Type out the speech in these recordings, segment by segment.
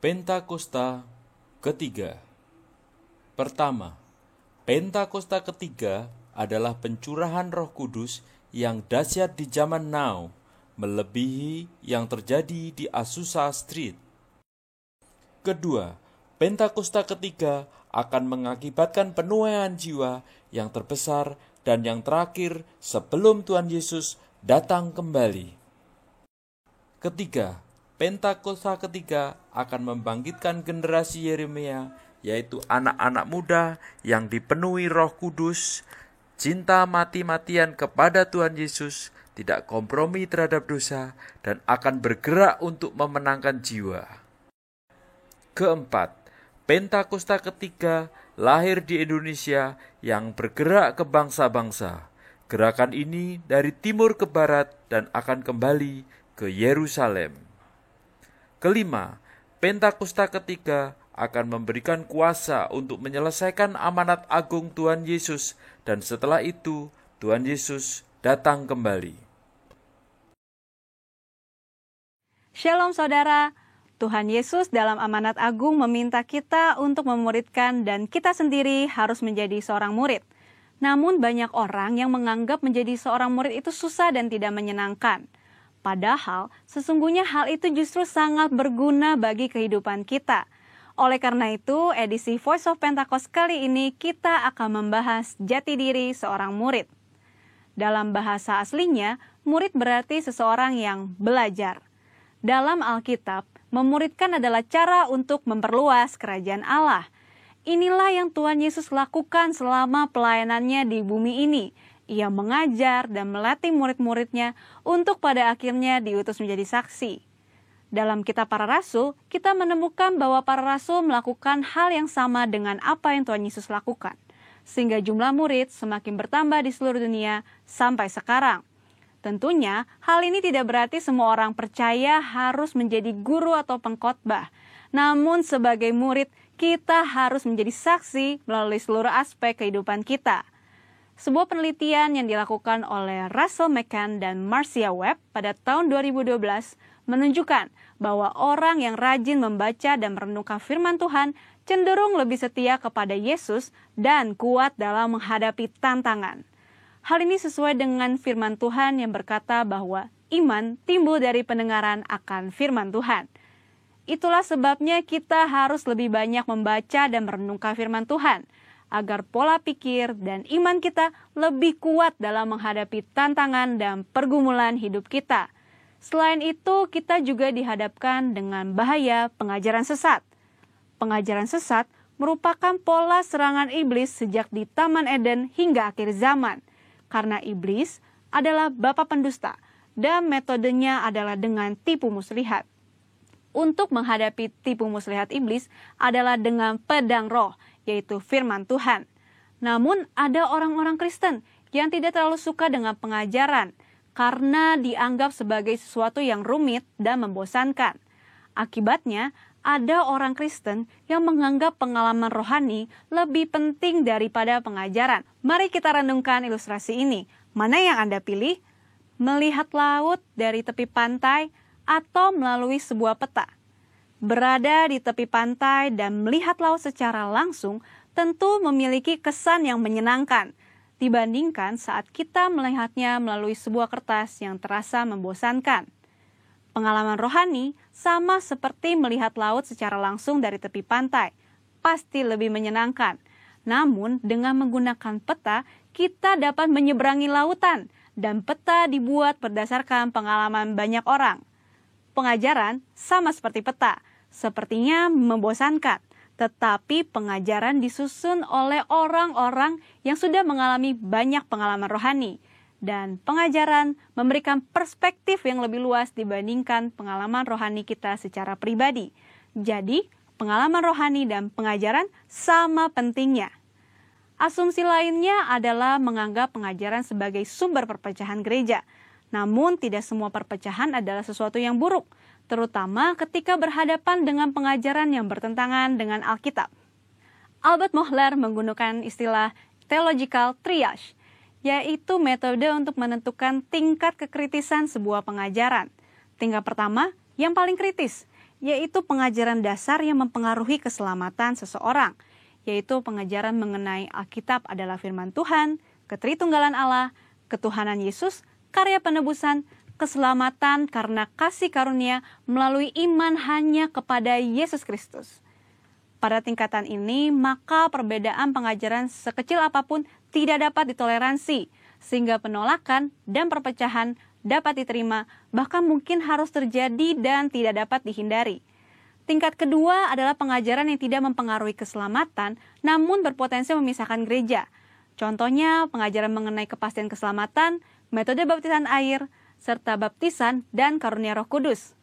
Pentakosta ketiga. Pertama, Pentakosta ketiga adalah pencurahan Roh Kudus yang dahsyat di zaman now, melebihi yang terjadi di Azusa Street. Kedua, Pentakosta ketiga akan mengakibatkan penuaian jiwa yang terbesar dan yang terakhir sebelum Tuhan Yesus datang kembali. Ketiga, Pentakosta ketiga akan membangkitkan generasi Yeremia, yaitu anak-anak muda yang dipenuhi Roh Kudus, cinta mati-matian kepada Tuhan Yesus, tidak kompromi terhadap dosa, dan akan bergerak untuk memenangkan jiwa. Keempat, Pentakosta ketiga lahir di Indonesia yang bergerak ke bangsa-bangsa. Gerakan ini dari timur ke barat dan akan kembali ke Yerusalem. Kelima, Pentakosta ketiga akan memberikan kuasa untuk menyelesaikan amanat agung Tuhan Yesus, dan setelah itu Tuhan Yesus datang kembali. Shalom saudara, Tuhan Yesus dalam amanat agung meminta kita untuk memuridkan dan kita sendiri harus menjadi seorang murid. Namun banyak orang yang menganggap menjadi seorang murid itu susah dan tidak menyenangkan. Padahal sesungguhnya hal itu justru sangat berguna bagi kehidupan kita. Oleh karena itu, edisi Voice of Pentecost kali ini kita akan membahas jati diri seorang murid. Dalam bahasa aslinya, murid berarti seseorang yang belajar. Dalam Alkitab, memuridkan adalah cara untuk memperluas kerajaan Allah. Inilah yang Tuhan Yesus lakukan selama pelayanannya di bumi ini. Ia mengajar dan melatih murid-muridnya untuk pada akhirnya diutus menjadi saksi. Dalam kitab para rasul, kita menemukan bahwa para rasul melakukan hal yang sama dengan apa yang Tuhan Yesus lakukan. Sehingga jumlah murid semakin bertambah di seluruh dunia sampai sekarang. Tentunya, hal ini tidak berarti semua orang percaya harus menjadi guru atau pengkhotbah. Namun sebagai murid, kita harus menjadi saksi melalui seluruh aspek kehidupan kita. Sebuah penelitian yang dilakukan oleh Russell McCann dan Marcia Webb pada tahun 2012 menunjukkan bahwa orang yang rajin membaca dan merenungkan firman Tuhan cenderung lebih setia kepada Yesus dan kuat dalam menghadapi tantangan. Hal ini sesuai dengan firman Tuhan yang berkata bahwa iman timbul dari pendengaran akan firman Tuhan. Itulah sebabnya kita harus lebih banyak membaca dan merenungkan firman Tuhan, agar pola pikir dan iman kita lebih kuat dalam menghadapi tantangan dan pergumulan hidup kita. Selain itu, kita juga dihadapkan dengan bahaya pengajaran sesat. Pengajaran sesat merupakan pola serangan iblis sejak di Taman Eden hingga akhir zaman. Karena iblis adalah bapa pendusta dan metodenya adalah dengan tipu muslihat. Untuk menghadapi tipu muslihat iblis adalah dengan pedang roh, yaitu firman Tuhan. Namun ada orang-orang Kristen yang tidak terlalu suka dengan pengajaran karena dianggap sebagai sesuatu yang rumit dan membosankan. Akibatnya, ada orang Kristen yang menganggap pengalaman rohani lebih penting daripada pengajaran. Mari kita renungkan ilustrasi ini. Mana yang Anda pilih? Melihat laut dari tepi pantai atau melalui sebuah peta? Berada di tepi pantai dan melihat laut secara langsung tentu memiliki kesan yang menyenangkan dibandingkan saat kita melihatnya melalui sebuah kertas yang terasa membosankan. Pengalaman rohani sama seperti melihat laut secara langsung dari tepi pantai, pasti lebih menyenangkan. Namun dengan menggunakan peta, kita dapat menyeberangi lautan dan peta dibuat berdasarkan pengalaman banyak orang. Pengajaran sama seperti peta. Sepertinya membosankan, tetapi pengajaran disusun oleh orang-orang yang sudah mengalami banyak pengalaman rohani. Dan pengajaran memberikan perspektif yang lebih luas dibandingkan pengalaman rohani kita secara pribadi. Jadi, pengalaman rohani dan pengajaran sama pentingnya. Asumsi lainnya adalah menganggap pengajaran sebagai sumber perpecahan gereja. Namun, tidak semua perpecahan adalah sesuatu yang buruk, terutama ketika berhadapan dengan pengajaran yang bertentangan dengan Alkitab. Albert Mohler menggunakan istilah theological triage, yaitu metode untuk menentukan tingkat kekritisan sebuah pengajaran. Tingkat pertama, yang paling kritis, yaitu pengajaran dasar yang mempengaruhi keselamatan seseorang, yaitu pengajaran mengenai Alkitab adalah firman Tuhan, ketritunggalan Allah, ketuhanan Yesus, karya penebusan, keselamatan karena kasih karunia melalui iman hanya kepada Yesus Kristus. Pada tingkatan ini, maka perbedaan pengajaran sekecil apapun tidak dapat ditoleransi, sehingga penolakan dan perpecahan dapat diterima, bahkan mungkin harus terjadi dan tidak dapat dihindari. Tingkat kedua adalah pengajaran yang tidak mempengaruhi keselamatan, namun berpotensi memisahkan gereja. Contohnya, pengajaran mengenai kepastian keselamatan, metode baptisan air, serta baptisan dan karunia Roh Kudus.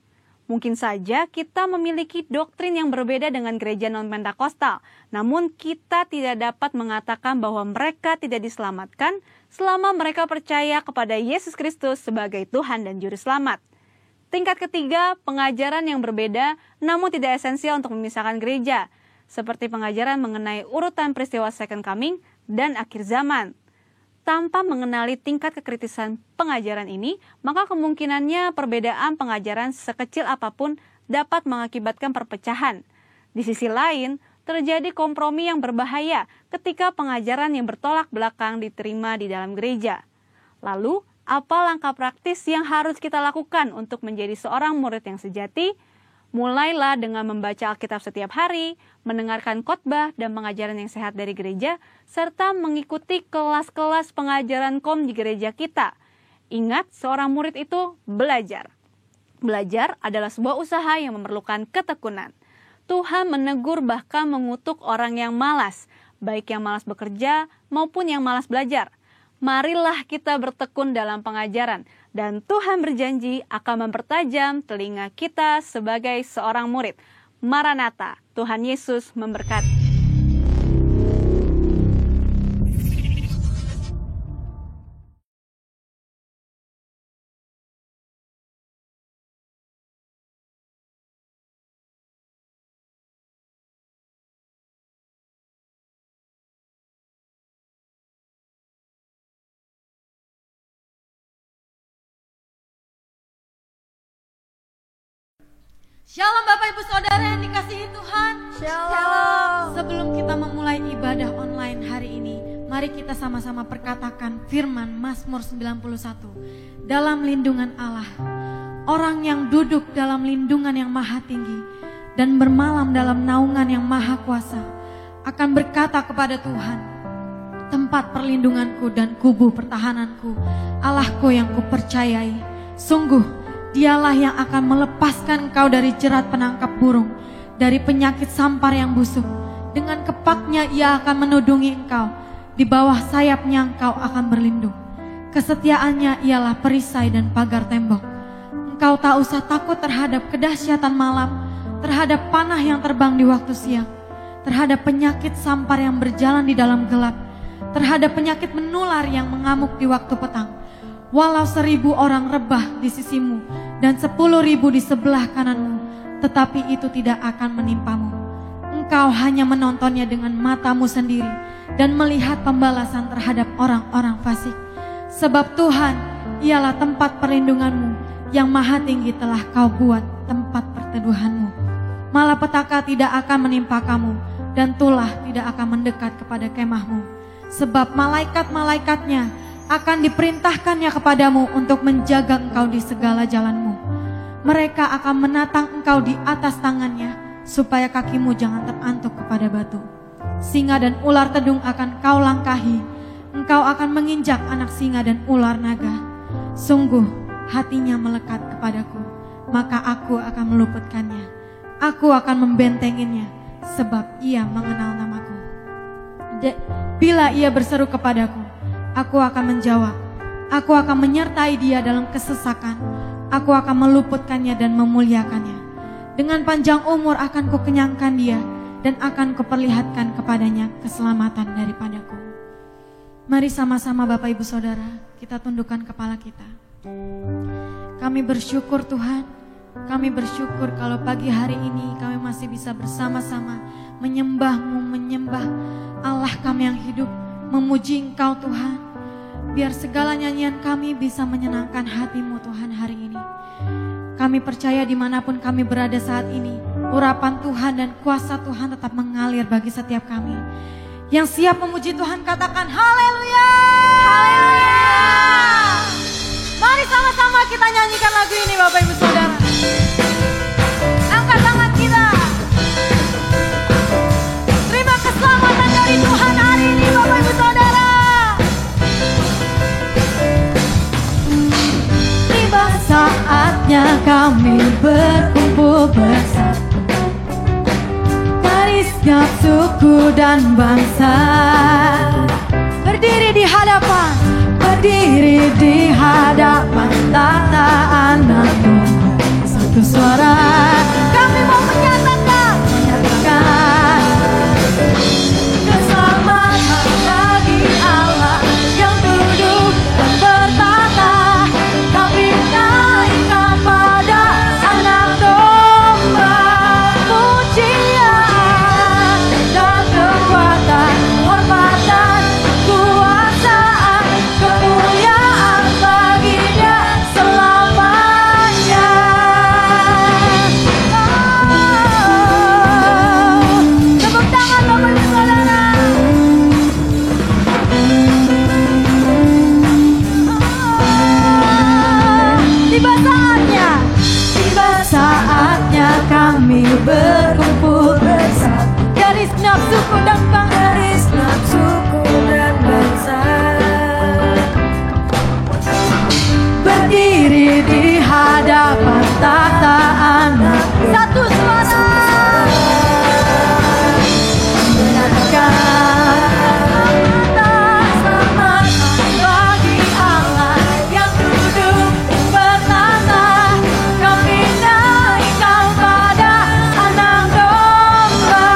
Mungkin saja kita memiliki doktrin yang berbeda dengan gereja non-Pentakostal, namun kita tidak dapat mengatakan bahwa mereka tidak diselamatkan selama mereka percaya kepada Yesus Kristus sebagai Tuhan dan Juru Selamat. Tingkat ketiga, pengajaran yang berbeda namun tidak esensial untuk memisahkan gereja, seperti pengajaran mengenai urutan peristiwa Second Coming dan akhir zaman. Tanpa mengenali tingkat kekritisan pengajaran ini, maka kemungkinannya perbedaan pengajaran sekecil apapun dapat mengakibatkan perpecahan. Di sisi lain, terjadi kompromi yang berbahaya ketika pengajaran yang bertolak belakang diterima di dalam gereja. Lalu, apa langkah praktis yang harus kita lakukan untuk menjadi seorang murid yang sejati? Mulailah dengan membaca Alkitab setiap hari, mendengarkan khotbah dan pengajaran yang sehat dari gereja, serta mengikuti kelas-kelas pengajaran KOM di gereja kita. Ingat, seorang murid itu belajar. Belajar adalah sebuah usaha yang memerlukan ketekunan. Tuhan menegur bahkan mengutuk orang yang malas, baik yang malas bekerja maupun yang malas belajar. Marilah kita bertekun dalam pengajaran, dan Tuhan berjanji akan mempertajam telinga kita sebagai seorang murid. Maranatha, Tuhan Yesus memberkati. Shalom Bapak Ibu Saudara yang dikasihi Tuhan. Shalom. Sebelum kita memulai ibadah online hari ini, mari kita sama-sama perkatakan firman Mazmur 91. Dalam lindungan Allah, orang yang duduk dalam lindungan yang maha tinggi dan bermalam dalam naungan yang maha kuasa akan berkata kepada Tuhan, tempat perlindunganku dan kubu pertahananku, Allahku yang kupercayai. Sungguh Dialah yang akan melepaskan engkau dari jerat penangkap burung, dari penyakit sampar yang busuk. Dengan kepaknya ia akan menudungi engkau, di bawah sayapnya engkau akan berlindung. Kesetiaannya ialah perisai dan pagar tembok. Engkau tak usah takut terhadap kedahsyatan malam, terhadap panah yang terbang di waktu siang, terhadap penyakit sampar yang berjalan di dalam gelap, terhadap penyakit menular yang mengamuk di waktu petang. Walau 1000 orang rebah di sisimu dan 10.000 di sebelah kananmu, tetapi itu tidak akan menimpamu. Engkau hanya menontonnya dengan matamu sendiri dan melihat pembalasan terhadap orang-orang fasik. Sebab Tuhan ialah tempat perlindunganmu, yang maha tinggi telah kau buat tempat perteduhanmu. Malapetaka tidak akan menimpa kamu, dan tulah tidak akan mendekat kepada kemahmu. Sebab malaikat-malaikatnya akan diperintahkannya kepadamu untuk menjaga engkau di segala jalanmu. Mereka akan menatang engkau di atas tangannya, supaya kakimu jangan terantuk kepada batu. Singa dan ular tedung akan kau langkahi, engkau akan menginjak anak singa dan ular naga. Sungguh hatinya melekat kepadaku, maka aku akan meluputkannya. Aku akan membentenginya, sebab ia mengenal namaku. Bila ia berseru kepadaku, aku akan menjawab. Aku akan menyertai dia dalam kesesakan. Aku akan meluputkannya dan memuliakannya. Dengan panjang umur akan kukenyangkan dia, dan akan kuperlihatkan kepadanya keselamatan daripadaku. Mari sama-sama Bapak Ibu Saudara, kita tundukkan kepala kita. Kami bersyukur Tuhan, kami bersyukur kalau pagi hari ini kami masih bisa bersama-sama menyembah-Mu, menyembah Allah kami yang hidup, memuji Engkau Tuhan. Biar segala nyanyian kami bisa menyenangkan hati-Mu Tuhan hari ini. Kami percaya dimanapun kami berada saat ini, urapan Tuhan dan kuasa Tuhan tetap mengalir bagi setiap kami. Yang siap memuji Tuhan katakan haleluya. Haleluya. Mari sama-sama kita nyanyikan lagu ini Bapak Ibu Saudara. Angkat tangan kita. Terima keselamatan dari Tuhan hari ini Bapak Ibu Saudara. Tiba saatnya kami berkumpul bersatu dari setiap suku dan bangsa, berdiri di hadapan tata anak domba. Satu suara kami mau menyatakan keselamatan bagi Allah yang duduk dan bertata. Kami naikkan pada anak domba, pujian dan kekuatan, hormat dan kuasaan, kemuliaan baginya selamanya. Tepuk tangan Bapak Ibu Saudara. Tiba saatnya kami berkumpul bersatu dari segenap suku dan bangsa, berdiri di hadapan tata anak. Satu suara menyatakan keselamatan bagi Allah yang duduk bertata. Kami naikkan pada anak domba,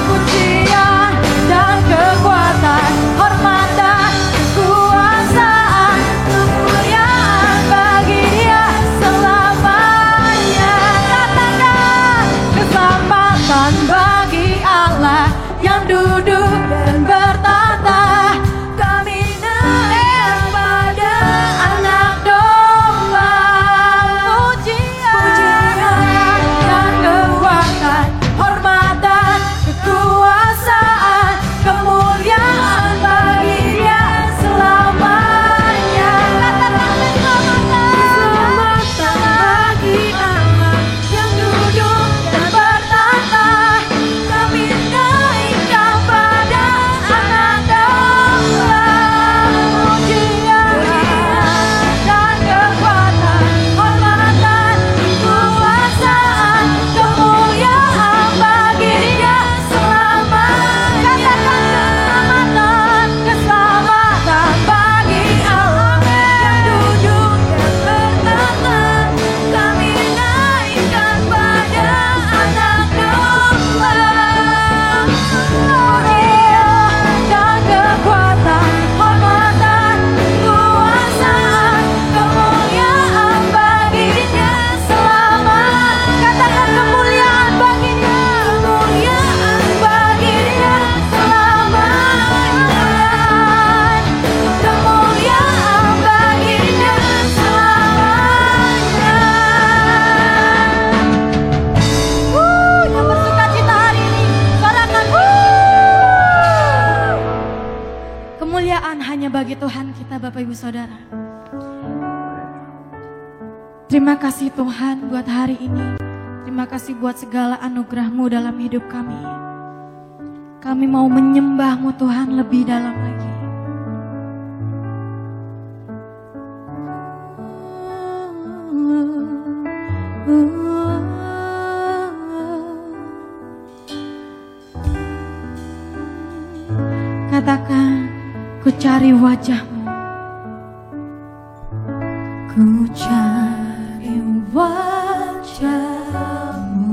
pujian dan kekuatan, hormat dan kuasaan, kemuliaan bagi Dia selamanya. Katakan keselamatan bagi Allah yang duduk dan bertata. Kami naik pada anak domba, pujian dan kekuatan, hormat dan kekuasaan, kemuliaan bagi Dia selamanya. Katakan keselamatan bagi Allah yang duduk dan bertata. Kami naikkan pada anak domba, pujian dan kekuatan, hormat dan kuasaan, kemuliaan bagi Dia selamanya. Katakan keselamatan bagi Allah yang duduk dan bertata. Kami naikkan pada anak domba, pujian dan kekuatan, hormat dan kuasaan, kemuliaan bagi Dia selamanya. Katakan kemuliaan bagi Dia, kemuliaan bagi Dia selamanya, kemuliaan bagi Dia selamanya. Yang bersukacita hari ini, sorakan kemuliaan hanya bagi Tuhan kita Bapak Ibu Saudara. Terima kasih Tuhan buat hari ini. Terima kasih buat segala anugerah-Mu dalam hidup kami. Kami mau menyembah-Mu Tuhan lebih dalam lagi. Katakan, ku cari wajah-Mu. Ku cari wajah-Mu,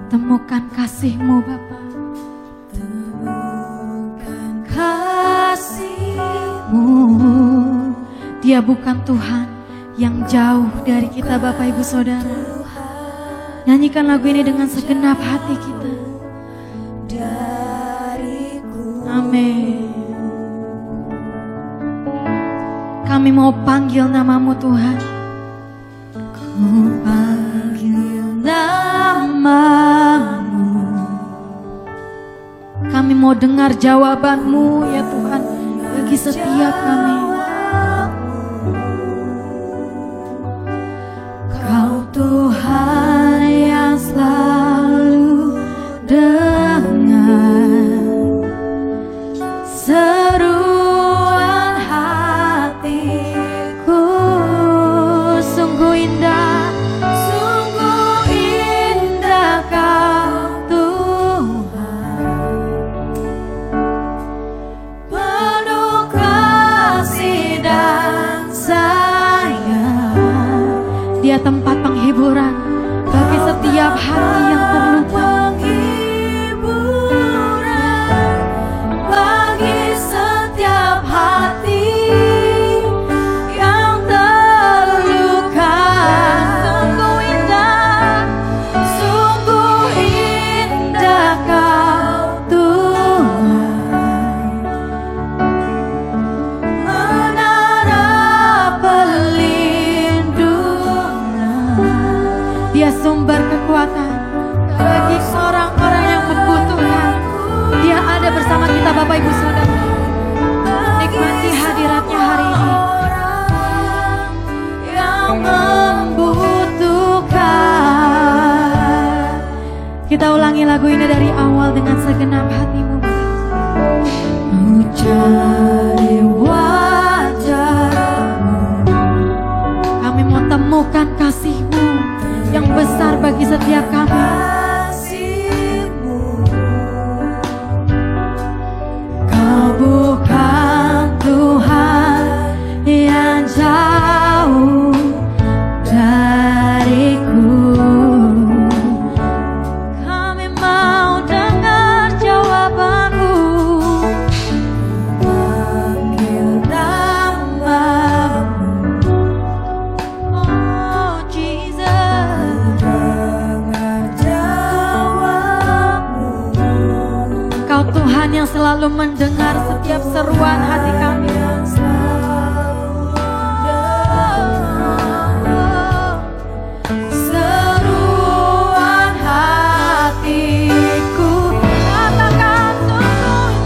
temukan kasih-Mu Bapa. Temukan kasih-Mu. Dia bukan Tuhan yang jauh dari kita Bapak Ibu Saudara. Nyanyikan lagu ini dengan segenap hati kita. Amin. Kami mau panggil nama-Mu Tuhan. panggil namamu. Kami mau dengar jawaban-Mu ya Tuhan bagi setiap kami. Kau Tuhan yang selalu dengar seruan hatiku. Sungguh indah Kau Tuhan, penuh kasih dan sayang. Dia tempat penghiburan bagi setiap hati yang terluka. Bagi setiap hati yang terluka. Sungguh indah Kau Tuhan, menara perlindungan. Dia sumber kekuatan bagi orang-orang yang membutuhkan. Dia ada bersama kita Bapak Ibu Saudara. Nikmati hadiratnya hari ini. Yang membutuhkan. Kita ulangi lagu ini dari awal dengan segenap hatimu. Mencari wajah-Mu, kami mau temukan kasih-Mu yang besar bagi setiap kami. Kau bukan Tuhan yang jauh dariku. Kami mau dengar jawaban-Mu. Panggil namamu, oh Jesus. Dengar jawab-Mu. Kau Tuhan yang selalu mendengar setiap seruan hati kami. Seruan hatiku, katakan sungguh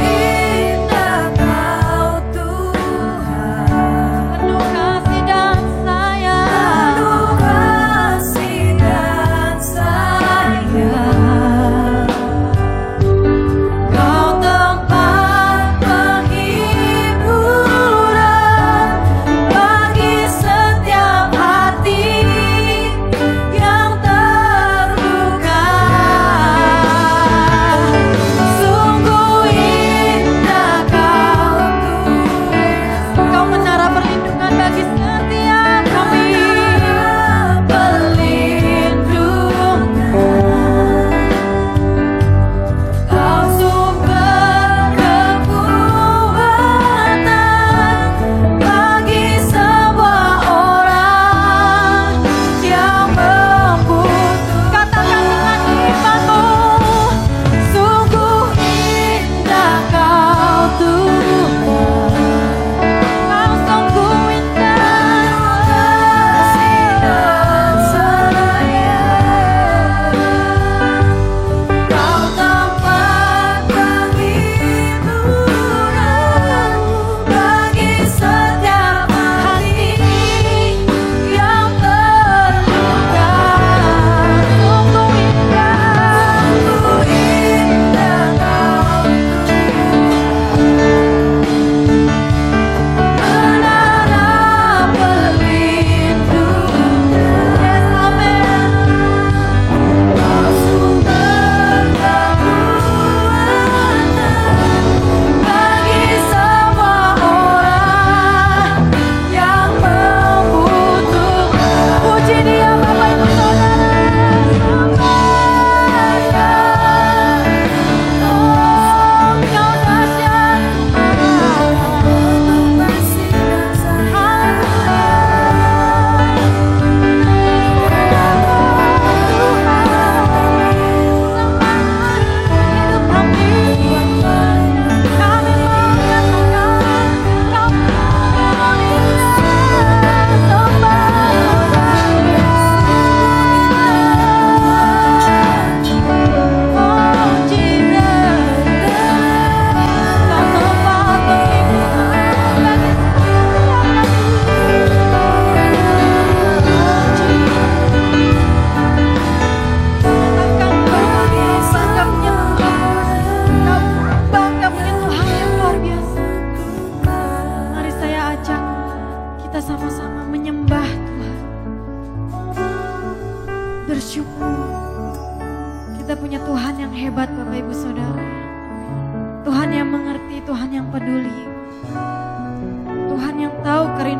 indah Kau Tuhan, penuh kasih dan sayang. Kau tempat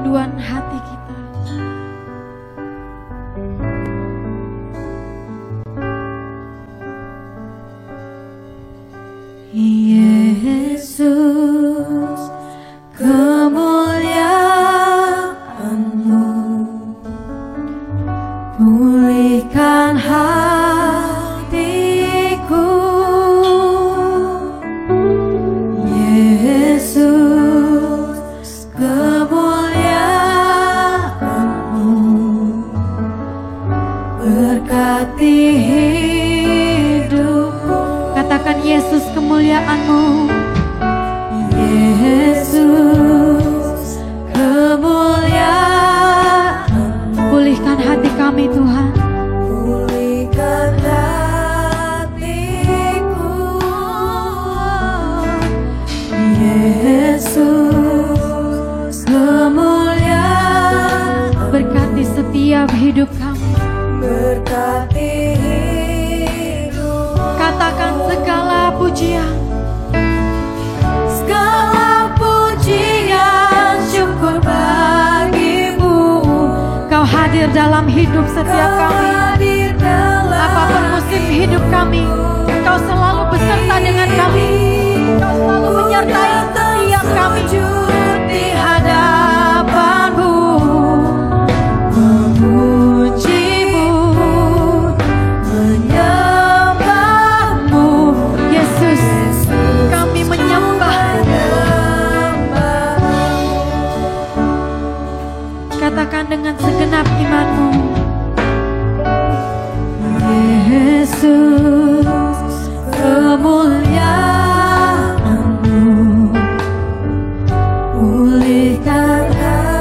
kerinduan hati kita. Yesus, kemuliaan-Mu pulihkan hatiku. Yesus, kemuliaan-Mu berkati hidupku. Katakan, Yesus, kemuliaan-Mu. Yesus, kemuliaan-Mu Pulihkan hati kami, Tuhan. pulihkan hatiku. Yesus, kemuliaan-Mu Berkati setiap hidup kami. berkati hidup. Katakan segala pujian, Segala pujian syukur bagimu. Kau hadir dalam hidup setiap kami. Hadir dalam Apapun musim hidup kami, Kau selalu beserta dengan kami. Kau selalu menyertai setiap kami. di hadapan-Mu, memuji-Mu, menyembah-Mu. Yesus, kami menyembah. Katakan dengan segenap iman-Mu. Yesus, kemuliaan-Mu pulihkan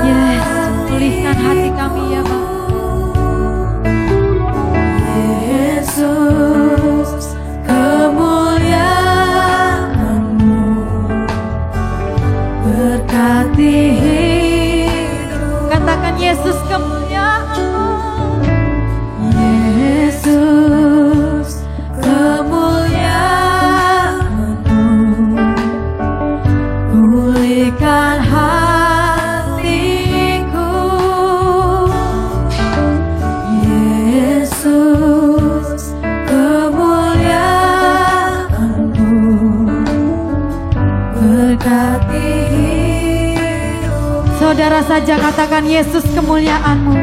Yes, pulihkan hati kami ya Bapa. Yesus, kemuliaan-Mu berkati hidup. Katakan, Yesus, kemuliaan-Mu. Yesus, kemuliaan-Mu pulihkan hatiku. Yesus, kemuliaan-Mu berkati hidup. Saudara saja katakan, Yesus, kemuliaan-Mu.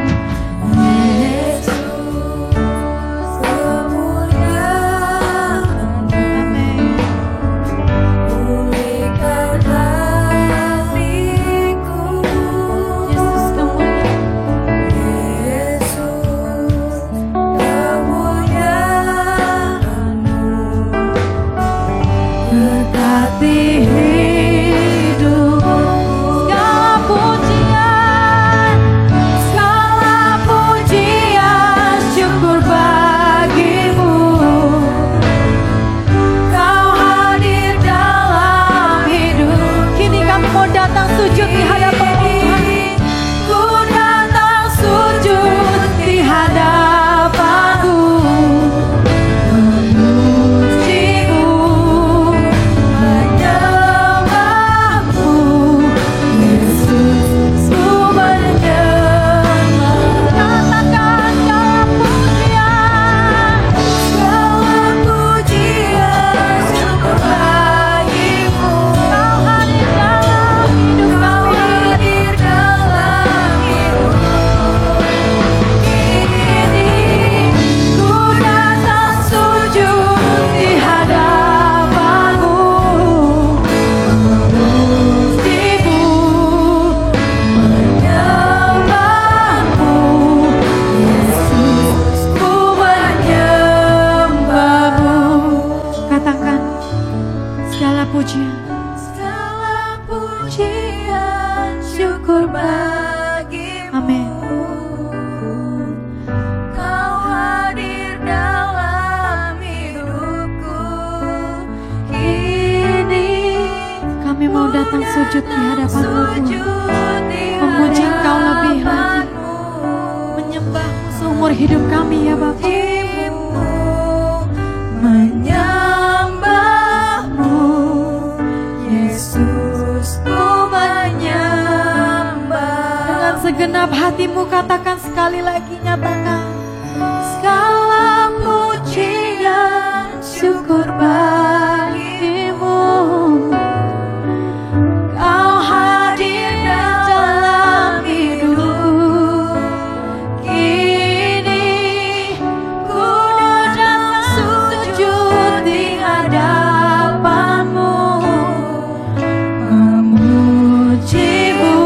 sujud di hadapan-Mu Tuhan, memuji Engkau lebih lagi, menyembah-Mu seumur hidup kami ya Bapa. Menyembah-Mu, Yesus, ku menyembah. segenap hatimu katakan sekali lagi, nyatakan. Segala pujian syukur bagimu, Kau hadir dalam hidup kini. Ku datang sujud di hadapanmu, memujimu,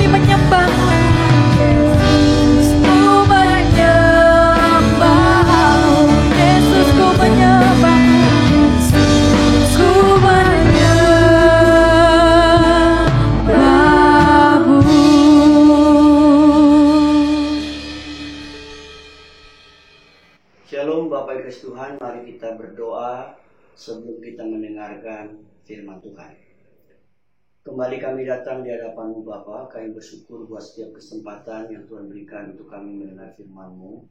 menyembahmu. Shalom Bapak Ibu Kasih Tuhan, mari kita berdoa sebelum kita mendengarkan firman Tuhan. Kembali kami datang di hadapan-Mu Bapa, kami bersyukur buat setiap kesempatan yang Tuhan berikan untuk kami mendengar firman-Mu.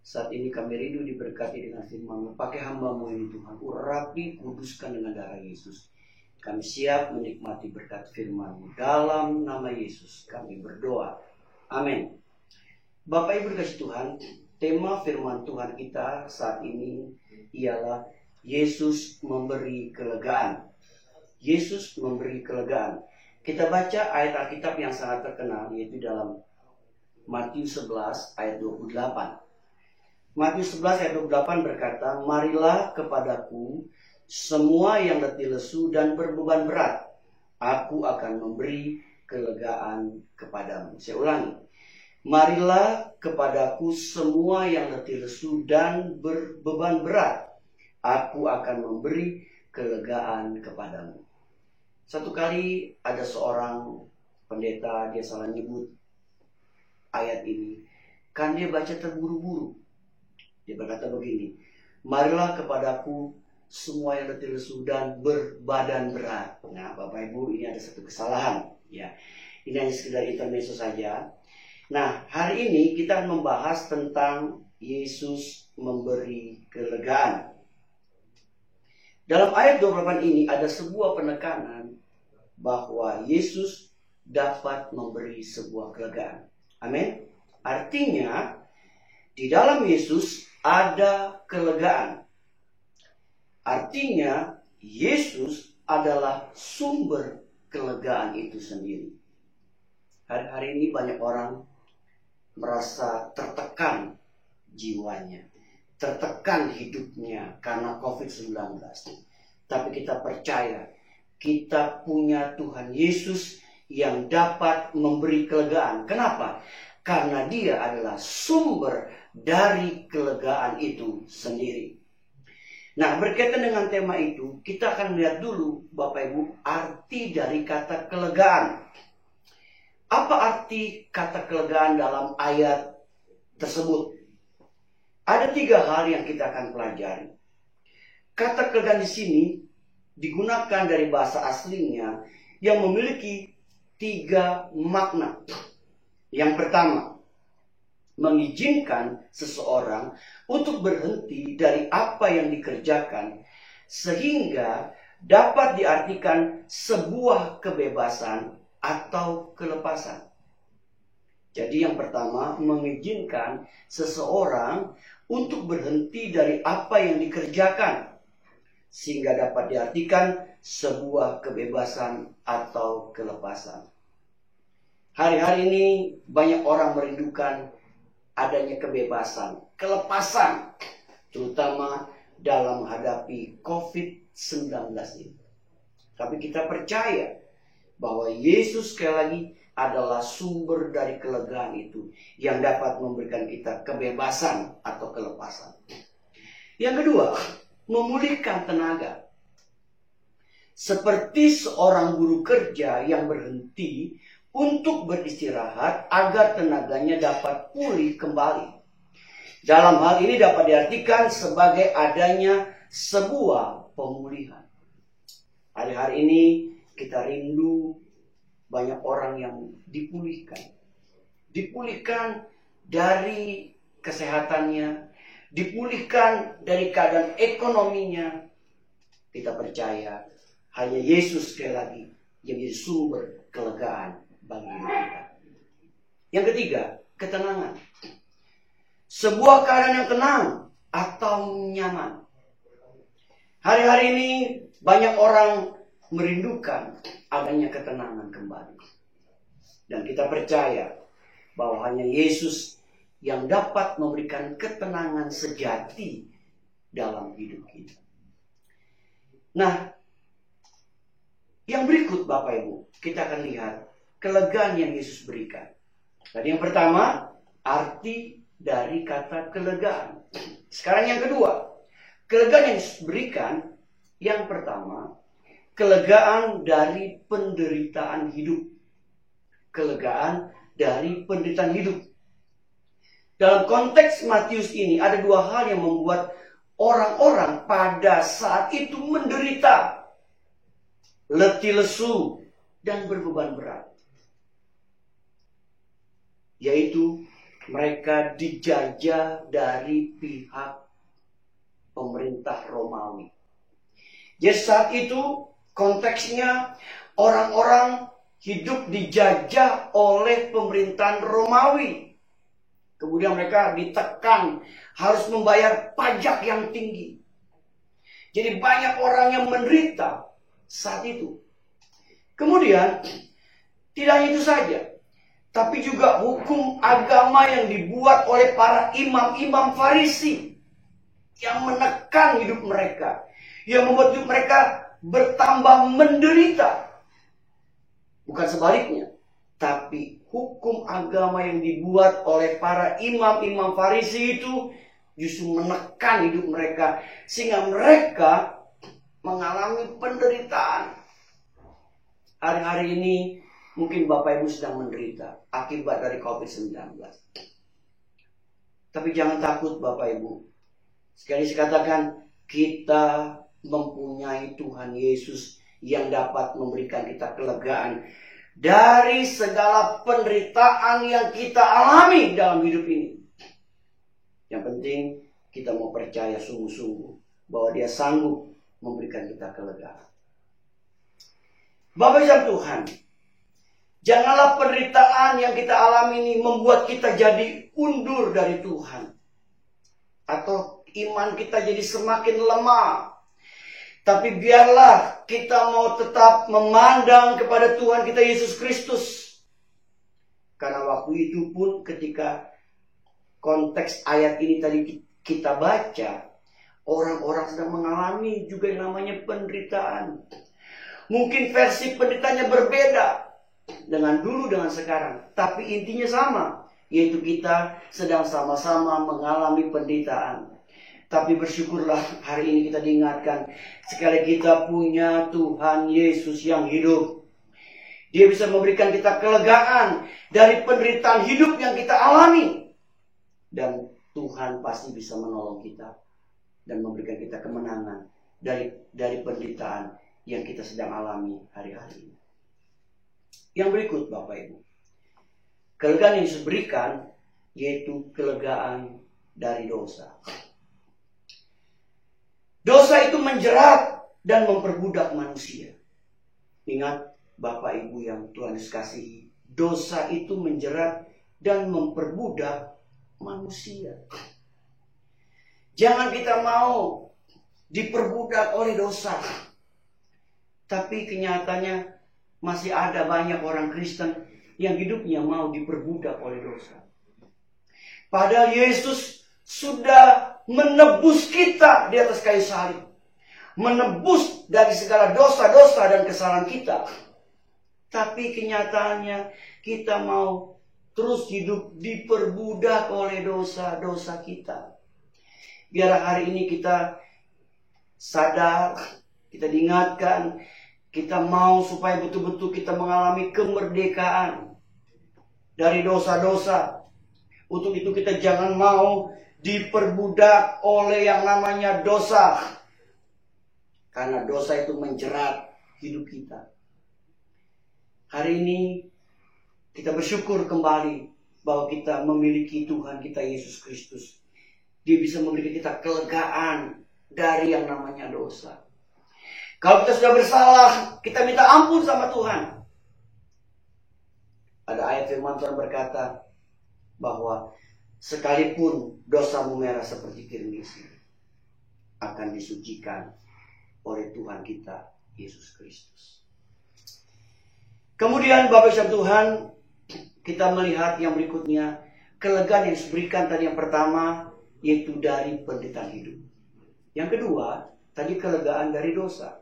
Saat ini kami rindu diberkati dengan firman-Mu, pakai hamba-Mu ini Tuhan, urapi, kuduskan dengan darah Yesus. Kami siap menikmati berkat firman-Mu. Dalam nama Yesus kami berdoa. Amin. Bapak Ibu Kasih Tuhan, tema firman Tuhan kita saat ini ialah Yesus memberi kelegaan. Yesus memberi kelegaan. Kita baca ayat Alkitab yang sangat terkenal, yaitu dalam Matius 11 ayat 28. Matius 11 ayat 28 berkata, "Marilah kepadaku semua yang letih lesu dan berbeban berat, aku akan memberi kelegaan kepadamu." Saya ulangi. Marilah kepadaku semua yang letih lesu dan berbeban berat, aku akan memberi kelegaan kepadamu. Satu kali ada seorang pendeta, dia salah nyebut ayat ini, kan dia baca terburu-buru. Dia berkata begini, "Marilah kepadaku semua yang letih lesu dan berbadan berat." Nah, Bapak Ibu, ini ada satu kesalahan, ya. Ini hanya sekedar intermezzo saja. Nah, hari ini kita akan membahas tentang Yesus memberi kelegaan. Dalam ayat 28 ini ada sebuah penekanan bahwa Yesus dapat memberi sebuah kelegaan. Amin. Artinya, di dalam Yesus ada kelegaan. Artinya, Yesus adalah sumber kelegaan itu sendiri. Hari-hari ini banyak orang merasa tertekan jiwanya, tertekan hidupnya karena COVID-19. Tapi kita percaya, kita punya Tuhan Yesus yang dapat memberi kelegaan. Kenapa? Karena Dia adalah sumber dari kelegaan itu sendiri. Nah, berkaitan dengan tema itu, kita akan lihat dulu, Bapak Ibu, arti dari kata kelegaan. Apa arti kata kelegaan dalam ayat tersebut? Ada 3 hal yang kita akan pelajari. Kata kelegaan di sini digunakan dari bahasa aslinya yang memiliki 3 makna. Yang pertama, mengizinkan seseorang untuk berhenti dari apa yang dikerjakan sehingga dapat diartikan sebuah kebebasan atau kelepasan. Jadi yang pertama, mengizinkan seseorang untuk berhenti dari apa yang dikerjakan sehingga dapat diartikan sebuah kebebasan atau kelepasan. Hari-hari ini banyak orang merindukan adanya kebebasan, kelepasan, terutama dalam menghadapi COVID-19 ini. Tapi kita percaya bahwa Yesus sekali lagi adalah sumber dari kelegaan itu yang dapat memberikan kita kebebasan atau kelepasan. Yang kedua, memulihkan tenaga. Seperti seorang buruh kerja yang berhenti untuk beristirahat agar tenaganya dapat pulih kembali. Dalam hal ini dapat diartikan sebagai adanya sebuah pemulihan. Hari-hari ini kita rindu banyak orang yang dipulihkan. Dipulihkan dari kesehatannya, dipulihkan dari keadaan ekonominya. Kita percaya hanya Yesus sekali lagi yang menjadi sumber kelegaan bagi hidup kita. Yang ketiga, ketenangan. Sebuah keadaan yang tenang atau nyaman. Hari-hari ini banyak orang merindukan adanya ketenangan kembali. Dan kita percaya bahwa hanya Yesus yang dapat memberikan ketenangan sejati dalam hidup kita. Nah, yang berikut Bapak Ibu, kita akan lihat kelegaan yang Yesus berikan. Tadi yang pertama, arti dari kata kelegaan. Sekarang yang kedua, kelegaan yang Yesus berikan. Yang pertama, kelegaan dari penderitaan hidup. Kelegaan dari penderitaan hidup. Dalam konteks Matius ini ada dua hal yang membuat orang-orang pada saat itu menderita, letih lesu, dan berbeban berat. Yaitu mereka dijajah dari pihak pemerintah Romawi. Jadi saat itu konteksnya orang-orang hidup dijajah oleh pemerintahan Romawi. Kemudian mereka ditekan harus membayar pajak yang tinggi. Jadi banyak orang yang menderita saat itu. Kemudian tidak hanya itu saja, tapi juga hukum agama yang dibuat oleh para imam-imam Farisi yang menekan hidup mereka, yang membuat hidup mereka bertambah menderita. Bukan sebaliknya, tapi hukum agama yang dibuat oleh para imam-imam Farisi itu justru menekan hidup mereka, sehingga mereka mengalami penderitaan. Hari-hari ini mungkin Bapak Ibu sedang menderita akibat dari COVID-19. Tapi jangan takut Bapak Ibu. Sekali saya katakan, kita mempunyai Tuhan Yesus yang dapat memberikan kita kelegaan dari segala penderitaan yang kita alami dalam hidup ini. Yang penting kita mau percaya sungguh-sungguh bahwa Dia sanggup memberikan kita kelegaan. Bapak Ibu Tuhan, janganlah penderitaan yang kita alami ini membuat kita jadi undur dari Tuhan, atau iman kita jadi semakin lemah. Tapi biarlah kita mau tetap memandang kepada Tuhan kita Yesus Kristus. Karena waktu itu pun ketika konteks ayat ini tadi kita baca, orang-orang sedang mengalami juga yang namanya penderitaan. Mungkin versi penderitaannya berbeda dengan dulu dengan sekarang, tapi intinya sama, yaitu kita sedang sama-sama mengalami penderitaan. Tapi bersyukurlah hari ini kita diingatkan, sekali kita punya Tuhan Yesus yang hidup. Dia bisa memberikan kita kelegaan dari penderitaan hidup yang kita alami. Dan Tuhan pasti bisa menolong kita dan memberikan kita kemenangan dari penderitaan yang kita sedang alami hari-hari ini. Yang berikut Bapak Ibu, kelegaan yang Yesus berikan yaitu kelegaan dari dosa. Dosa itu menjerat dan memperbudak manusia. Ingat Bapak Ibu yang Tuhan Yesus kasihi, dosa itu menjerat dan memperbudak manusia. Jangan kita mau diperbudak oleh dosa. Tapi kenyataannya masih ada banyak orang Kristen yang hidupnya mau diperbudak oleh dosa. Padahal Yesus sudah menebus kita di atas kayu salib. Menebus dari segala dosa-dosa dan kesalahan kita. Tapi kenyataannya kita mau terus hidup diperbudak oleh dosa-dosa kita. Biar hari ini kita sadar, kita diingatkan, kita mau supaya betul-betul kita mengalami kemerdekaan dari dosa-dosa. Untuk itu kita jangan mau diperbudak oleh yang namanya dosa. Karena dosa itu menjerat hidup kita. Hari ini kita bersyukur kembali bahwa kita memiliki Tuhan kita Yesus Kristus. Dia bisa memberikan kita kelegaan dari yang namanya dosa. Kalau kita sudah bersalah, kita minta ampun sama Tuhan. Ada ayat firman Tuhan berkata bahwa sekalipun dosamu merah seperti kirmis, akan disucikan oleh Tuhan kita Yesus Kristus. Kemudian Bapak Ibu Tuhan, kita melihat yang berikutnya, kelegaan yang diberikan tadi yang pertama, yaitu dari penderitaan hidup. Yang kedua, tadi kelegaan dari dosa.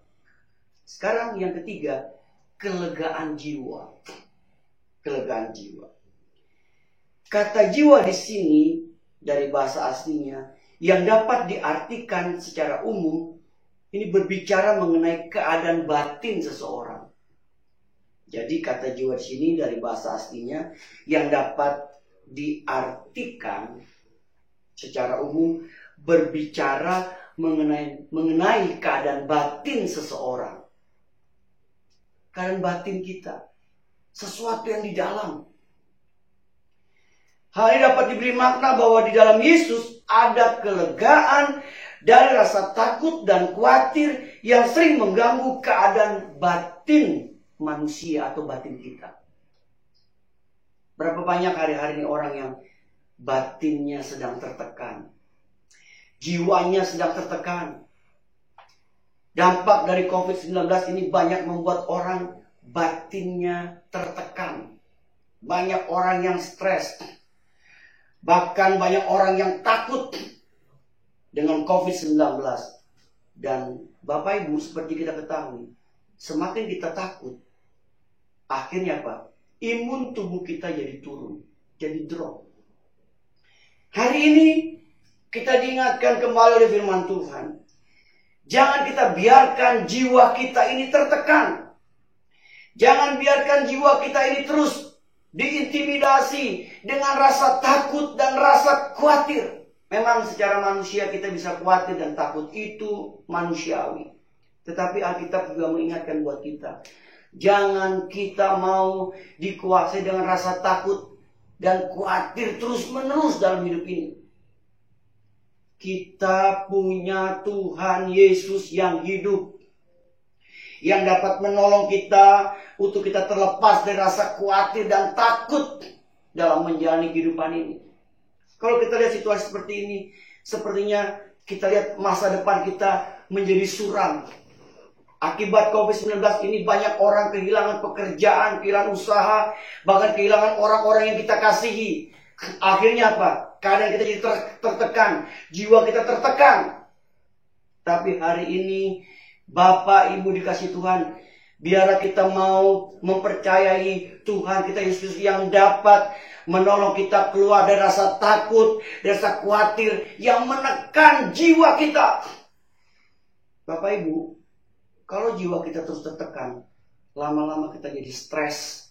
Sekarang yang ketiga, kelegaan jiwa. Kelegaan jiwa. Kata jiwa di sini dari bahasa aslinya yang dapat diartikan secara umum ini berbicara mengenai keadaan batin seseorang. Jadi kata jiwa di sini dari bahasa aslinya yang dapat diartikan secara umum berbicara mengenai keadaan batin seseorang. Keadaan batin kita. Sesuatu yang di dalam. Hal ini dapat diberi makna bahwa di dalam Yesus ada kelegaan dari rasa takut dan khawatir yang sering mengganggu keadaan batin manusia atau batin kita. Berapa banyak hari-hari ini orang yang batinnya sedang tertekan. Jiwanya sedang tertekan. Dampak dari COVID-19 ini banyak membuat orang batinnya tertekan. Banyak orang yang stres. Bahkan banyak orang yang takut dengan COVID-19. Dan Bapak Ibu, seperti kita ketahui, semakin kita takut, akhirnya apa? Imun tubuh kita jadi turun, jadi drop. Hari ini kita diingatkan kembali oleh firman Tuhan. Jangan kita biarkan jiwa kita ini tertekan. Jangan biarkan jiwa kita ini terus diintimidasi dengan rasa takut dan rasa khawatir. Memang secara manusia kita bisa khawatir dan takut, itu manusiawi. Tetapi Alkitab juga mengingatkan buat kita, jangan kita mau dikuasai dengan rasa takut dan khawatir terus-menerus dalam hidup ini. Kita punya Tuhan Yesus yang hidup, yang dapat menolong kita untuk kita terlepas dari rasa khawatir dan takut dalam menjalani kehidupan ini. Kalau kita lihat situasi seperti ini, sepertinya kita lihat masa depan kita menjadi suram. Akibat COVID-19 ini banyak orang kehilangan pekerjaan, kehilangan usaha, bahkan kehilangan orang-orang yang kita kasihi. Akhirnya apa? Keadaan kita jadi tertekan, jiwa kita tertekan. Tapi hari ini Bapak Ibu dikasih Tuhan, biarlah kita mau mempercayai Tuhan kita Yesus yang dapat menolong kita keluar dari rasa takut, dari rasa khawatir yang menekan jiwa kita. Bapak Ibu, kalau jiwa kita terus tertekan, lama-lama kita jadi stres.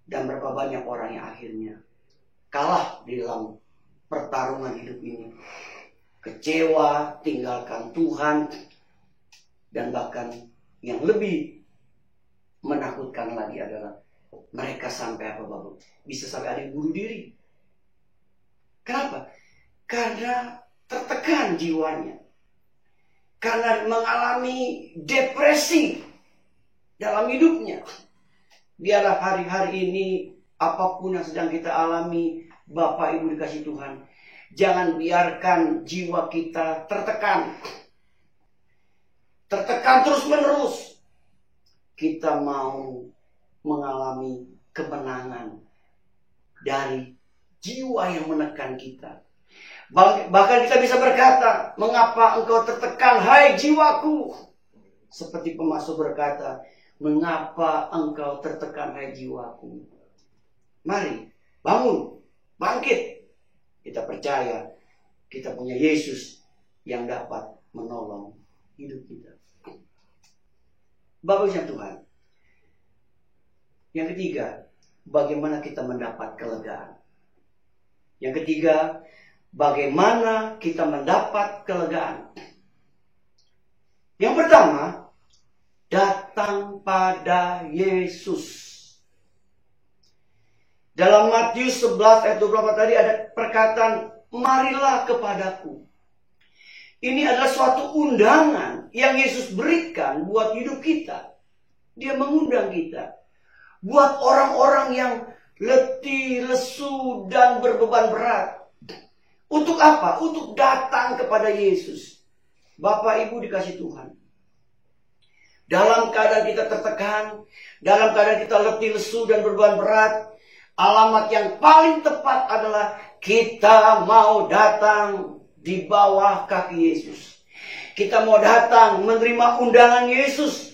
Dan berapa banyak orang yang akhirnya kalah di dalam pertarungan hidup ini. Kecewa, tinggalkan Tuhan. Dan bahkan yang lebih menakutkan lagi adalah mereka sampai apa Bapak? Bisa sampai ada yang bunuh diri. Kenapa? Karena tertekan jiwanya. Karena mengalami depresi dalam hidupnya. Biarlah hari-hari ini apapun yang sedang kita alami, Bapak Ibu dikasih Tuhan, jangan biarkan jiwa kita tertekan. Tertekan terus-menerus. Kita mau mengalami kemenangan dari jiwa yang menekan kita. Bahkan kita bisa berkata, mengapa engkau tertekan, hai jiwaku? Seperti pemasmur berkata, Mengapa engkau tertekan, hai jiwaku? Mari, bangun, bangkit. Kita percaya kita punya Yesus yang dapat menolong hidup kita. Bagusnya Tuhan. Yang ketiga, bagaimana kita mendapat kelegaan. Yang ketiga, bagaimana kita mendapat kelegaan. Yang pertama, datang pada Yesus. Dalam Matius 11 ayat 24 tadi ada perkataan, marilah kepadaku. Ini adalah suatu undangan yang Yesus berikan buat hidup kita. Dia mengundang kita. Buat orang-orang yang letih, lesu, dan berbeban berat. Untuk apa? Untuk datang kepada Yesus. Bapak Ibu dikasih Tuhan. Dalam keadaan kita tertekan, dalam keadaan kita letih, lesu, dan berbeban berat, alamat yang paling tepat adalah kita mau datang di bawah kaki Yesus. Kita mau datang menerima undangan Yesus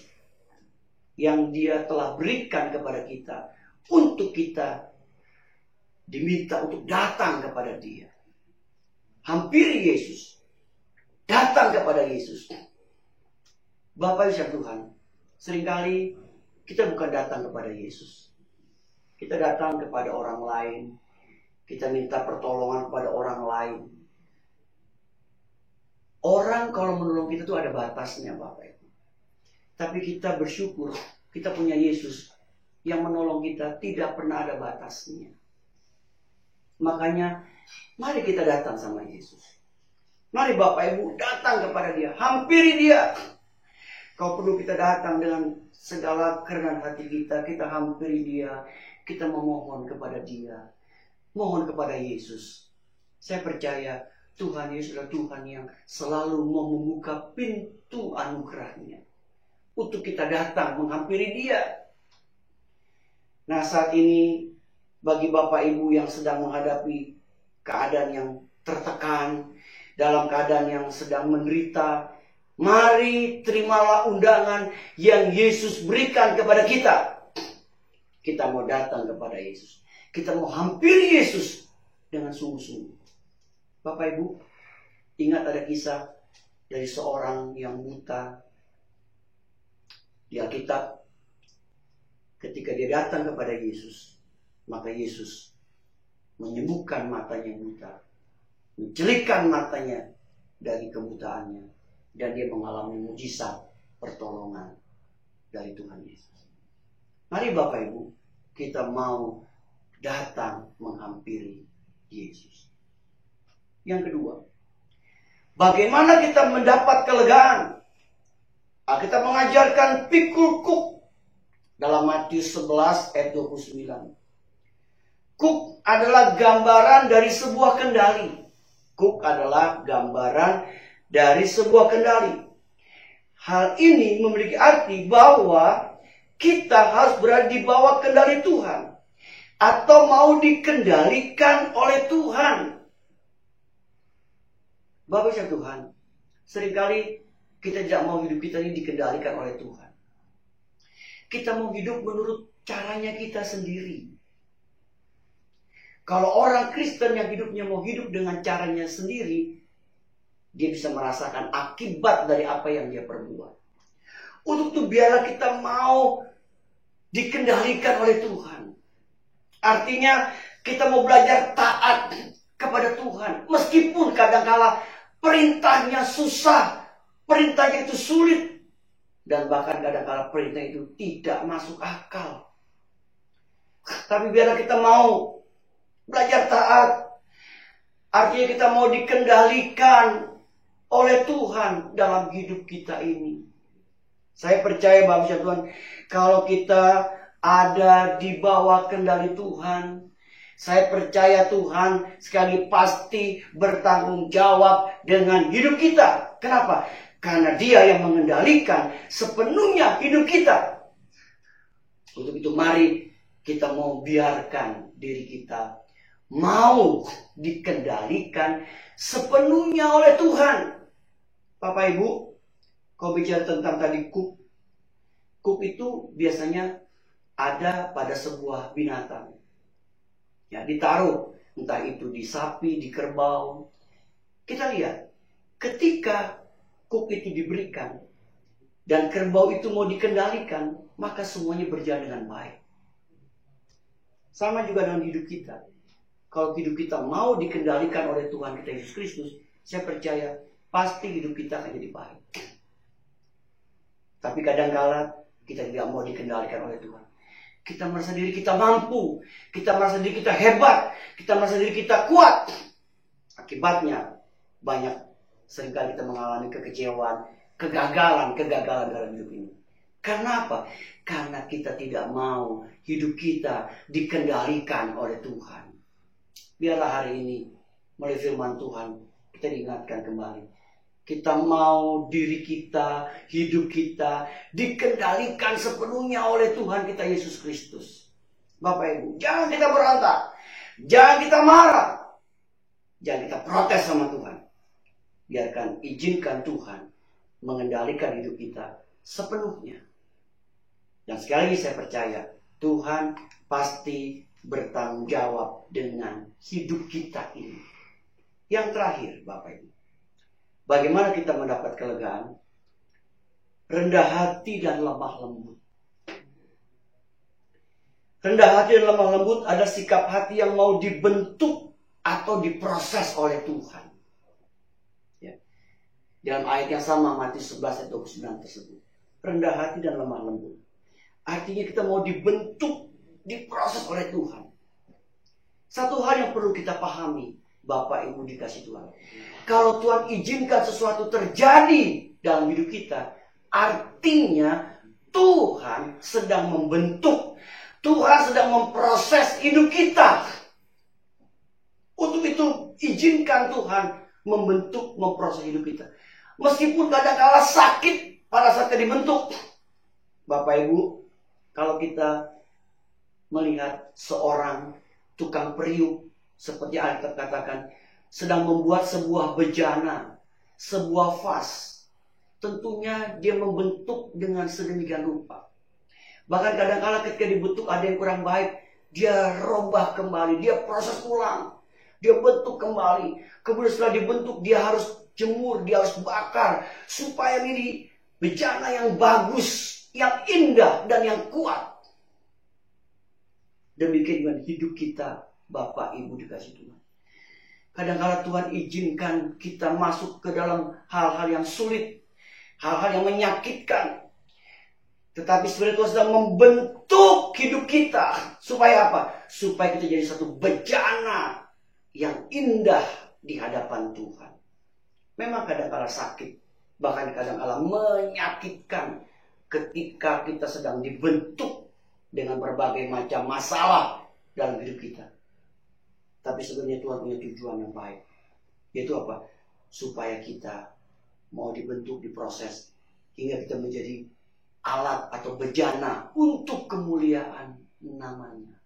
yang Dia telah berikan kepada kita. Untuk kita diminta untuk datang kepada Dia. Hampiri Yesus. Datang kepada Yesus. Bapak Ibu Tuhan, seringkali kita bukan datang kepada Yesus. Kita datang kepada orang lain. Kita minta pertolongan kepada orang lain. Orang kalau menolong kita tuh ada batasnya, Bapak Ibu. Tapi kita bersyukur kita punya Yesus yang menolong kita tidak pernah ada batasnya. Makanya mari kita datang sama Yesus. Mari Bapak Ibu datang kepada Dia. Hampiri Dia. Kalau perlu kita datang dengan segala kerendahan hati kita. Kita hampiri Dia. Kita memohon kepada Dia. Mohon kepada Yesus. Saya percaya Tuhan Yesus adalah Tuhan yang selalu mau membuka pintu anugerahnya. Untuk kita datang menghampiri Dia. Nah, saat ini bagi Bapak Ibu yang sedang menghadapi keadaan yang tertekan, dalam keadaan yang sedang menderita, mari terimalah undangan yang Yesus berikan kepada kita. Kita mau datang kepada Yesus. Kita mau hampiri Yesus dengan sungguh-sungguh. Bapak Ibu, ingat ada kisah dari seorang yang buta di Alkitab. Ketika dia datang kepada Yesus, maka Yesus menyembuhkan matanya yang buta, mencelupkan matanya dari kebutaannya, dan dia mengalami mujizat pertolongan dari Tuhan Yesus. Mari Bapak Ibu, kita mau datang menghampiri Yesus. Yang kedua, bagaimana kita mendapat kelegaan? Kita mengajarkan pikul kuk dalam Matius 11 ayat 29. Kuk adalah gambaran dari sebuah kendali. Kuk adalah gambaran dari sebuah kendali. Hal ini memiliki arti bahwa kita harus berada di bawah kendali Tuhan. Atau mau dikendalikan oleh Tuhan. Bapak Ibu Tuhan, seringkali kita tidak mau hidup kita ini dikendalikan oleh Tuhan. Kita mau hidup menurut caranya kita sendiri. Kalau orang Kristen yang hidupnya mau hidup dengan caranya sendiri, dia bisa merasakan akibat dari apa yang dia perbuat. Untuk itu biarlah kita mau dikendalikan oleh Tuhan. Artinya kita mau belajar taat kepada Tuhan. Meskipun kadangkala perintahnya susah, perintahnya itu sulit, dan bahkan kadangkala perintah itu tidak masuk akal. Tapi biarlah kita mau belajar taat. Artinya kita mau dikendalikan oleh Tuhan dalam hidup kita ini. Saya percaya Bapak Tuhan, kalau kita ada di bawah kendali Tuhan, saya percaya Tuhan sekali pasti bertanggung jawab dengan hidup kita. Kenapa? Karena Dia yang mengendalikan sepenuhnya hidup kita. Untuk itu mari kita mau biarkan diri kita mau dikendalikan sepenuhnya oleh Tuhan. Bapak Ibu, kau bicara tentang tadi kuk. Kuk itu biasanya ada pada sebuah binatang. Ya, ditaruh entah itu di sapi, di kerbau. Kita lihat, ketika kuk itu diberikan dan kerbau itu mau dikendalikan, maka semuanya berjalan dengan baik. Sama juga dengan hidup kita. Kalau hidup kita mau dikendalikan oleh Tuhan kita Yesus Kristus, saya percaya pasti hidup kita akan jadi baik. Tapi kadang-kala kita tidak mau dikendalikan oleh Tuhan. Kita merasa diri kita mampu, kita merasa diri kita hebat, kita merasa diri kita kuat. Akibatnya banyak seringkali kita mengalami kekecewaan, kegagalan dalam hidup ini. Karena apa? Karena kita tidak mau hidup kita dikendalikan oleh Tuhan. Biarlah hari ini melalui firman Tuhan kita diingatkan kembali. Kita mau diri kita, hidup kita dikendalikan sepenuhnya oleh Tuhan kita Yesus Kristus. Bapak Ibu, jangan kita berontak, jangan kita marah, jangan kita protes sama Tuhan. Biarkan, izinkan Tuhan mengendalikan hidup kita sepenuhnya. Dan sekali lagi saya percaya, Tuhan pasti bertanggung jawab dengan hidup kita ini. Yang terakhir, Bapak Ibu, bagaimana kita mendapat kelegaan? Rendah hati dan lemah lembut. Rendah hati dan lemah lembut ada sikap hati yang mau dibentuk atau diproses oleh Tuhan. Ya. Dalam ayat yang sama, Matius 11 ayat 29 tersebut. Rendah hati dan lemah lembut. Artinya kita mau dibentuk, diproses oleh Tuhan. Satu hal yang perlu kita pahami, Bapak Ibu dikasih Tuhan. Kalau Tuhan izinkan sesuatu terjadi dalam hidup kita, artinya Tuhan sedang membentuk, Tuhan sedang memproses hidup kita. Untuk itu, izinkan Tuhan membentuk, memproses hidup kita. Meskipun kadang-kala sakit pada saat kita dibentuk. Bapak Ibu, kalau kita melihat seorang tukang periuk, seperti Alkitab katakan, sedang membuat sebuah bejana, sebuah vas. Tentunya dia membentuk dengan sedemikian rupa. Bahkan kadang-kala ketika dibentuk ada yang kurang baik, dia robah kembali, dia proses ulang, dia bentuk kembali. Kemudian setelah dibentuk dia harus jemur, dia harus bakar, supaya ini bejana yang bagus, yang indah dan yang kuat. Demikian dengan hidup kita, Bapak Ibu dikasih Tuhan. Kadang-kala Tuhan izinkan kita masuk ke dalam hal-hal yang sulit, hal-hal yang menyakitkan. Tetapi sebenarnya Tuhan sedang membentuk hidup kita. Supaya apa? Supaya kita jadi satu bejana yang indah di hadapan Tuhan. Memang kadang-kala sakit, bahkan kadang-kala menyakitkan ketika kita sedang dibentuk dengan berbagai macam masalah dalam hidup kita. Tapi sebenarnya Tuhan punya tujuan yang baik. Yaitu apa? Supaya kita mau dibentuk, diproses, hingga kita menjadi alat atau bejana untuk kemuliaan namanya.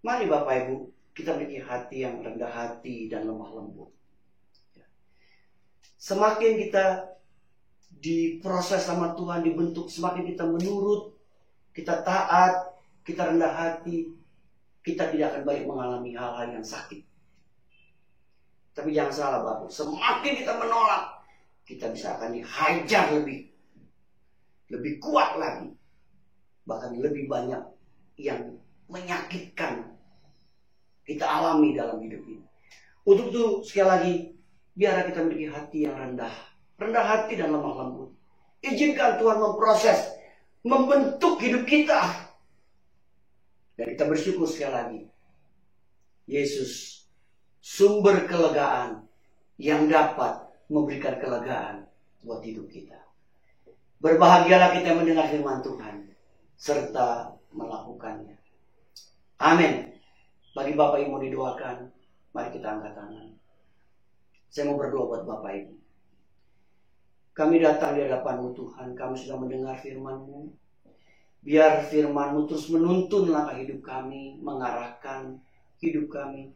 Mari Bapak Ibu, kita memiliki hati yang rendah hati dan lemah lembut. Semakin kita diproses sama Tuhan, dibentuk, semakin kita menurut, kita taat, kita rendah hati, kita tidak akan banyak mengalami hal-hal yang sakit. Tapi jangan salah Bapak, semakin kita menolak, kita bisa akan dihajar lebih kuat lagi. Bahkan lebih banyak yang menyakitkan kita alami dalam hidup ini. Untuk itu sekali lagi, biarlah kita memiliki hati yang rendah hati dan lemah lembut. Izinkan Tuhan memproses, membentuk hidup kita. Dan kita bersyukur sekali lagi, Yesus sumber kelegaan yang dapat memberikan kelegaan buat hidup kita. Berbahagialah kita mendengar firman Tuhan serta melakukannya. Amin. Bagi Bapak Ibu mau didoakan, mari kita angkat tangan. Saya mau berdoa buat Bapak Ibu. Kami datang di hadapan-Mu Tuhan, kami sudah mendengar firman-Mu. Biar firman-Mu terus menuntun langkah hidup kami, mengarahkan hidup kami,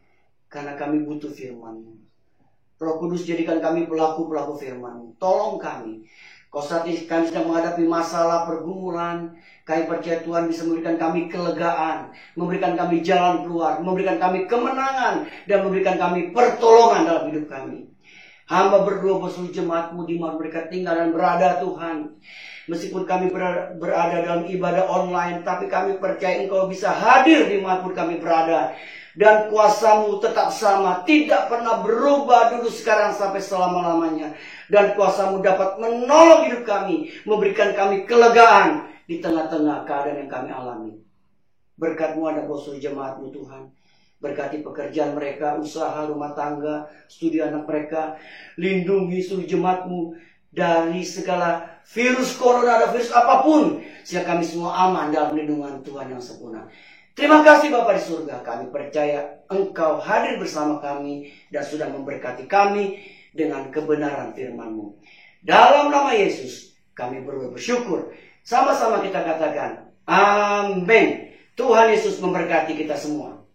karena kami butuh firman-Mu. Roh Kudus, jadikan kami pelaku-pelaku firman-Mu. Tolong kami Kalau saat ini kami sedang menghadapi masalah pergumulan, kami percaya Tuhan bisa memberikan kami kelegaan, memberikan kami jalan keluar, memberikan kami kemenangan, dan memberikan kami pertolongan dalam hidup kami. Hamba berdoa buat seluruh jemaat-Mu di mana mereka tinggal dan berada, Tuhan. Meskipun kami berada dalam ibadah online, tapi kami percaya Engkau bisa hadir di mana pun kami berada. Dan kuasa-Mu tetap sama, tidak pernah berubah dulu, sekarang, sampai selama-lamanya. Dan kuasa-Mu dapat menolong hidup kami, memberikan kami kelegaan di tengah-tengah keadaan yang kami alami. Berkat-Mu ada buat seluruh jemaat-Mu, Tuhan. Berkati pekerjaan mereka, usaha rumah tangga, studi anak mereka. Lindungi seluruh jemaat-Mu dari segala virus corona atau virus apapun, sehingga kami semua aman dalam lindungan Tuhan yang sempurna. Terima kasih Bapa di surga, kami percaya Engkau hadir bersama kami dan sudah memberkati kami dengan kebenaran firman-Mu. Dalam nama Yesus kami bersyukur. Sama-sama kita katakan amin. Tuhan Yesus memberkati kita semua.